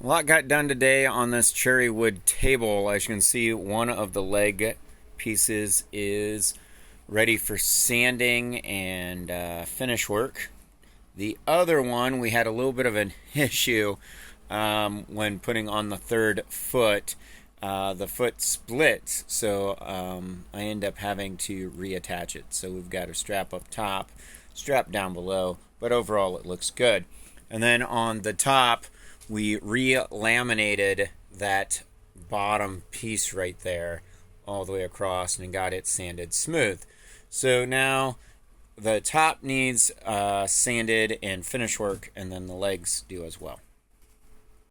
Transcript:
A lot got done today on this cherry wood table. As you can see, one of the leg pieces is ready for sanding and finish work. The other one, we had a little bit of an issue when putting on the third foot. The foot splits, so I end up having to reattach it. So we've got a strap up top, strap down below, but overall it looks good. And then on the top, we re-laminated that bottom piece right there all the way across and got it sanded smooth. So now the top needs sanded and finish work, and then the legs do as well.